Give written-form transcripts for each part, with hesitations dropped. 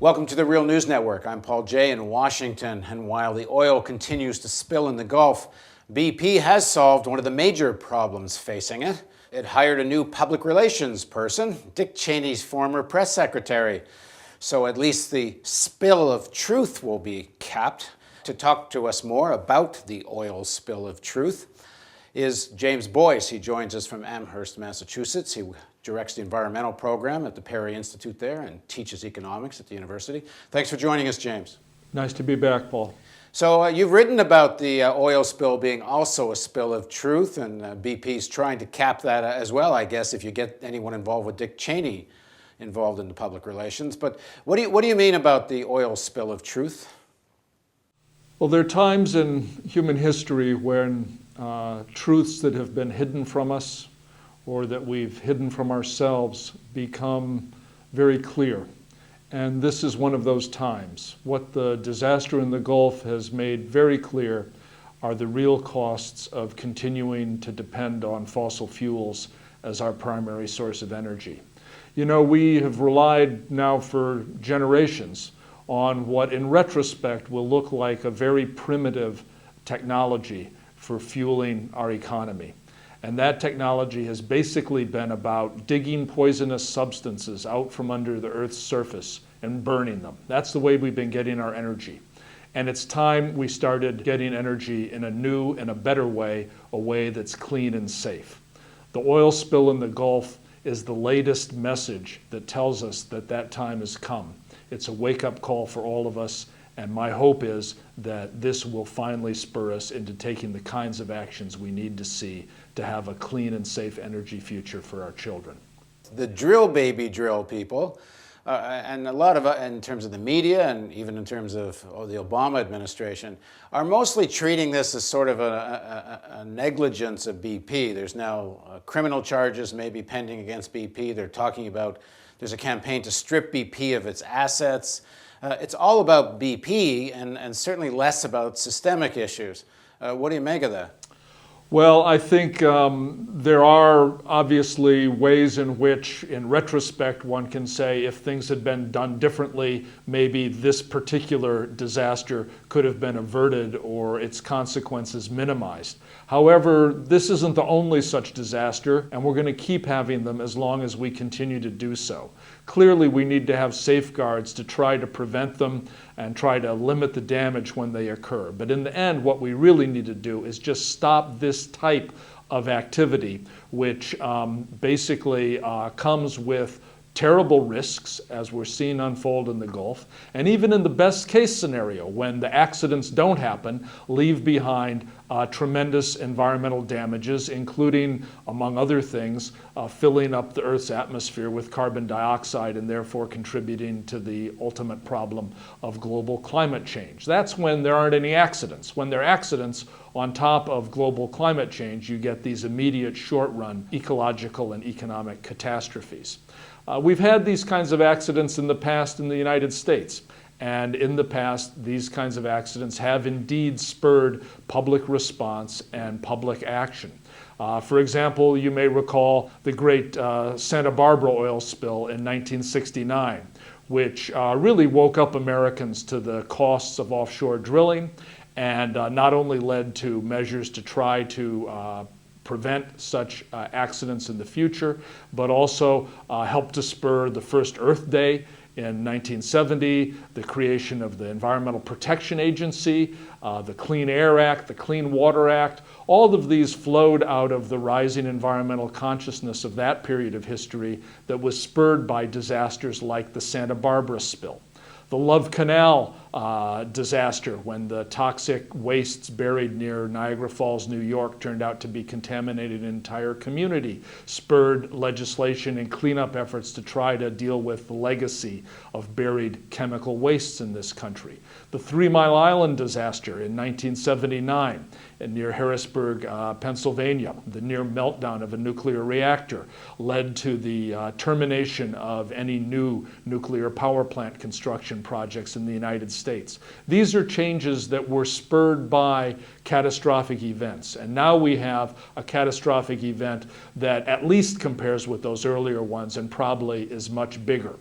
Welcome to the Real News Network. I'm Paul Jay in Washington, and while the oil continues to spill in the Gulf, BP has solved one of the major problems facing it. It hired a new public relations person, Dick Cheney's former press secretary. So at least the spill of truth will be capped. To talk to us more about the oil spill of truth is James Boyce. He joins us from Amherst, Massachusetts. He directs the environmental program at the Perry Institute there and teaches economics at the university. Thanks for joining us, James. Nice to be back, Paul. So you've written about the oil spill being also a spill of truth, and BP's trying to cap that as well, I guess, if you get anyone involved with Dick Cheney involved in the public relations. But what do you mean about the oil spill of truth? Well, there are times in human history when truths that have been hidden from us or that we've hidden from ourselves become very clear. And this is one of those times. What the disaster in the Gulf has made very clear are the real costs of continuing to depend on fossil fuels as our primary source of energy. You know, we have relied now for generations on what in retrospect will look like a very primitive technology for fueling our economy. And that technology has basically been about digging poisonous substances out from under the Earth's surface and burning them. That's the way we've been getting our energy. And it's time we started getting energy in a new and a better way, a way that's clean and safe. The oil spill in the Gulf is the latest message that tells us that that time has come. It's a wake-up call for all of us, and my hope is that this will finally spur us into taking the kinds of actions we need to see to have a clean and safe energy future for our children. The drill baby drill people, and a lot of, in terms of the media and even in terms of the Obama administration, are mostly treating this as sort of a negligence of BP. There's now criminal charges maybe pending against BP. They're talking about there's a campaign to strip BP of its assets. It's all about BP and certainly less about systemic issues. What do you make of that? Well, I think there are obviously ways in which, in retrospect, one can say if things had been done differently, maybe this particular disaster could have been averted or its consequences minimized. However, this isn't the only such disaster, and we're going to keep having them as long as we continue to do so. Clearly, we need to have safeguards to try to prevent them and try to limit the damage when they occur. But in the end, what we really need to do is just stop this type of activity, which basically comes with terrible risks, as we're seeing unfold in the Gulf, and even in the best case scenario, when the accidents don't happen, leave behind tremendous environmental damages, including, among other things, filling up the Earth's atmosphere with carbon dioxide and therefore contributing to the ultimate problem of global climate change. That's when there aren't any accidents. When there are accidents on top of global climate change, you get these immediate short-run ecological and economic catastrophes. We've had these kinds of accidents in the past in the United States. And in the past, these kinds of accidents have indeed spurred public response and public action. For example, you may recall the great Santa Barbara oil spill in 1969, which really woke up Americans to the costs of offshore drilling and not only led to measures to try to prevent such accidents in the future, but also helped to spur the first Earth Day in 1970, the creation of the Environmental Protection Agency, the Clean Air Act, the Clean Water Act. All of these flowed out of the rising environmental consciousness of that period of history that was spurred by disasters like the Santa Barbara spill. The Love Canal disaster, when the toxic wastes buried near Niagara Falls, New York, turned out to be contaminated an entire community, spurred legislation and cleanup efforts to try to deal with the legacy of buried chemical wastes in this country. The 3 Mile Island disaster in 1979 near Harrisburg, Pennsylvania, the near meltdown of a nuclear reactor, led to the termination of any new nuclear power plant construction projects in the United States. States. These are changes that were spurred by catastrophic events. And now we have a catastrophic event that at least compares with those earlier ones and probably is much bigger.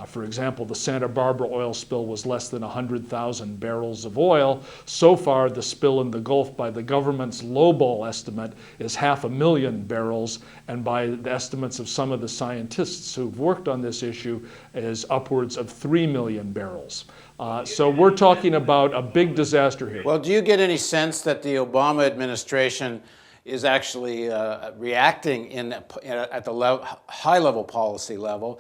For example, the Santa Barbara oil spill was less than 100,000 barrels of oil. So far, the spill in the Gulf, by the government's lowball estimate, is 500,000 barrels, and by the estimates of some of the scientists who've worked on this issue, is upwards of 3 million barrels. So we're talking about a big disaster here. Well, do you get any sense that the Obama administration is actually reacting at the high-level policy level?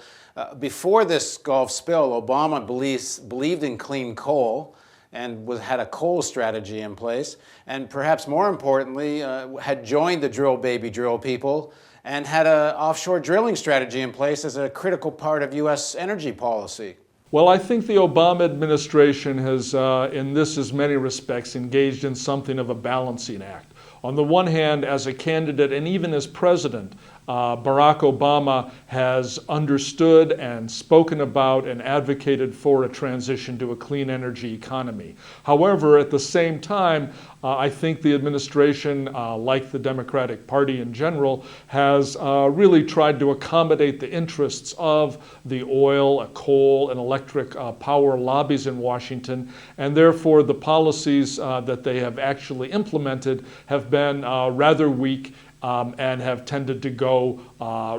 Before this Gulf spill, Obama believed in clean coal and had a coal strategy in place, and perhaps more importantly, had joined the drill baby drill people and had an offshore drilling strategy in place as a critical part of U.S. energy policy. Well, I think the Obama administration has, in this as many respects, engaged in something of a balancing act. On the one hand, as a candidate and even as president, Barack Obama has understood and spoken about and advocated for a transition to a clean energy economy. However, at the same time, I think the administration, like the Democratic Party in general, has really tried to accommodate the interests of the oil, coal, and electric power lobbies in Washington, and therefore the policies that they have actually implemented have been rather weak and have tended to go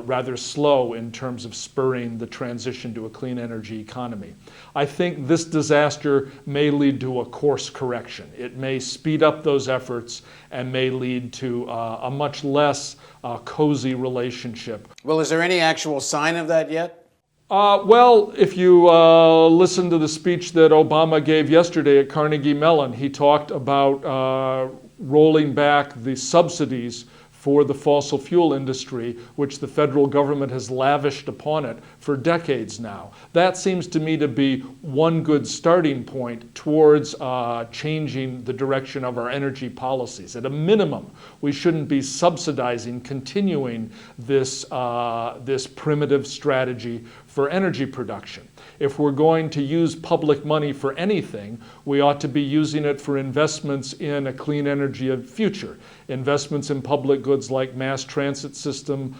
rather slow in terms of spurring the transition to a clean energy economy. I think this disaster may lead to a course correction. It may speed up those efforts and may lead to a much less cozy relationship. Well, is there any actual sign of that yet? Well, if you listen to the speech that Obama gave yesterday at Carnegie Mellon, he talked about rolling back the subsidies for the fossil fuel industry, which the federal government has lavished upon it for decades now. That seems to me to be one good starting point towards changing the direction of our energy policies. At a minimum, we shouldn't be subsidizing, continuing this primitive strategy for energy production. If we're going to use public money for anything, we ought to be using it for investments in a clean energy future. Investments in public goods like mass transit system,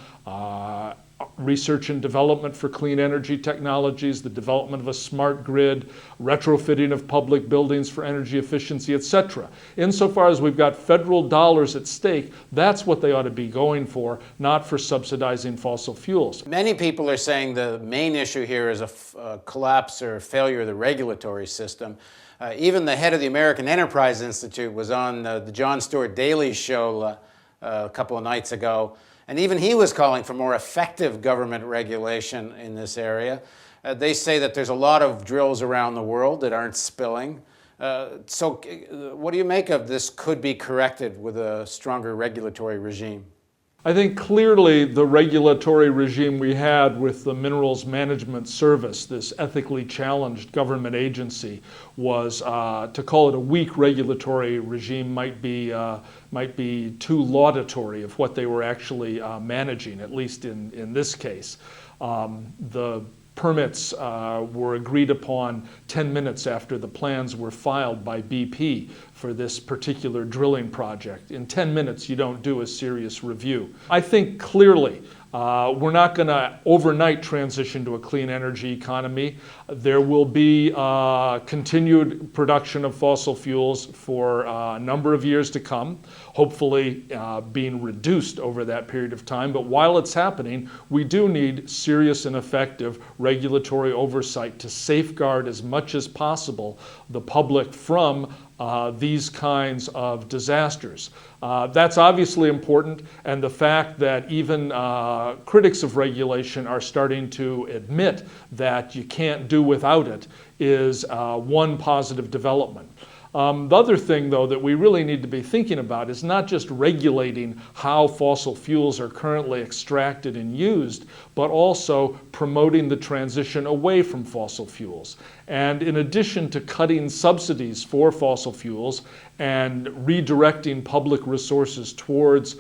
research and development for clean energy technologies, the development of a smart grid, retrofitting of public buildings for energy efficiency, etc. Insofar as we've got federal dollars at stake, that's what they ought to be going for, not for subsidizing fossil fuels. Many people are saying the main issue here is a collapse or failure of the regulatory system. Even the head of the American Enterprise Institute was on the Jon Stewart Daily Show a couple of nights ago, and even he was calling for more effective government regulation in this area. They say that there's a lot of drills around the world that aren't spilling. So what do you make of this could be corrected with a stronger regulatory regime? I think clearly the regulatory regime we had with the Minerals Management Service, this ethically challenged government agency, was to call it a weak regulatory regime might be too laudatory of what they were actually managing, at least in this case. The permits were agreed upon 10 minutes after the plans were filed by BP for this particular drilling project. In 10 minutes, you don't do a serious review. I think clearly we're not going to overnight transition to a clean energy economy. There will be continued production of fossil fuels for a number of years to come, hopefully being reduced over that period of time. But while it's happening, we do need serious and effective regulatory oversight to safeguard as much as possible the public from these kinds of disasters. That's obviously important, and the fact that even critics of regulation are starting to admit that you can't do without it is one positive development. The other thing, though, that we really need to be thinking about is not just regulating how fossil fuels are currently extracted and used, but also promoting the transition away from fossil fuels. And in addition to cutting subsidies for fossil fuels and redirecting public resources towards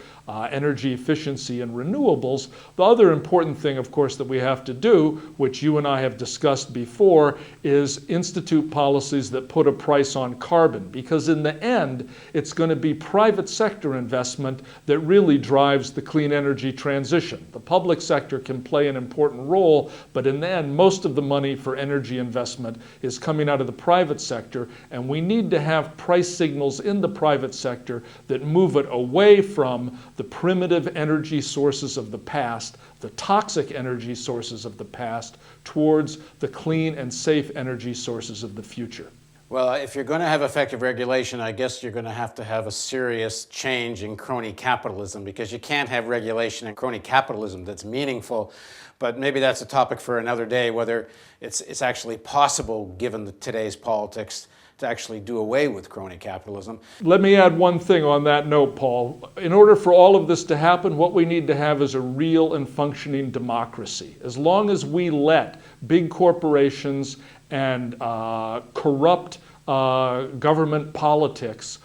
energy efficiency and renewables, the other important thing, of course, that we have to do, which you and I have discussed before, is institute policies that put a price on carbon. Because in the end, it's going to be private sector investment that really drives the clean energy transition. The public sector can play an important role, but in the end, most of the money for energy investment is coming out of the private sector, and we need to have price signals in the private sector that move it away from the primitive energy sources of the past, the toxic energy sources of the past, towards the clean and safe energy sources of the future. Well, if you're going to have effective regulation, I guess you're going to have a serious change in crony capitalism, because you can't have regulation in crony capitalism that's meaningful. But maybe that's a topic for another day, whether it's actually possible, given today's politics, to actually do away with crony capitalism. Let me add one thing on that note, Paul. In order for all of this to happen, what we need to have is a real and functioning democracy. As long as we let big corporations and corrupt government politics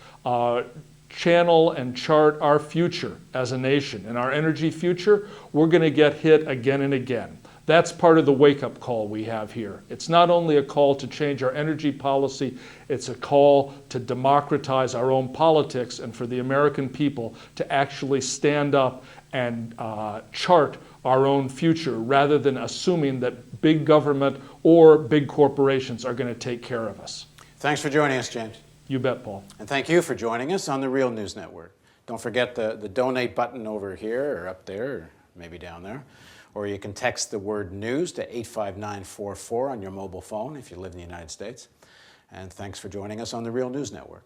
channel and chart our future as a nation and our energy future, we're going to get hit again and again. That's part of the wake-up call we have here. It's not only a call to change our energy policy, it's a call to democratize our own politics and for the American people to actually stand up and chart our own future, rather than assuming that big government or big corporations are going to take care of us. Thanks for joining us, James. You bet, Paul. And thank you for joining us on the Real News Network. Don't forget the donate button over here, or up there, or maybe down there. Or you can text the word news to 85944 on your mobile phone if you live in the United States. And thanks for joining us on the Real News Network.